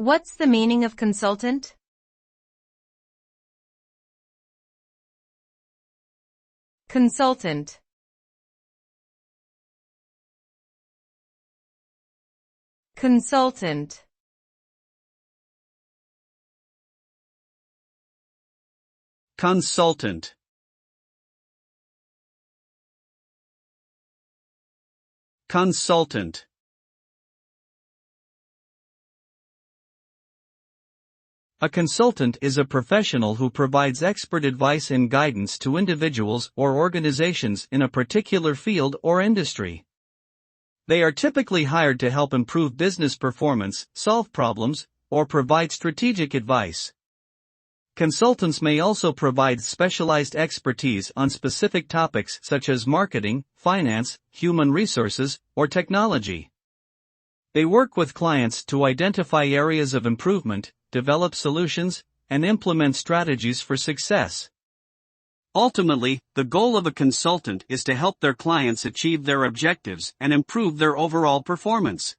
What's the meaning of consultant? Consultant. Consultant. Consultant. Consultant. A consultant is a professional who provides expert advice and guidance to individuals or organizations in a particular field or industry. They are typically hired to help improve business performance, solve problems, or provide strategic advice. Consultants may also provide specialized expertise on specific topics such as marketing, finance, human resources, or technology. They work with clients to identify areas of improvement, develop solutions, and implement strategies for success. Ultimately, the goal of a consultant is to help their clients achieve their objectives and improve their overall performance.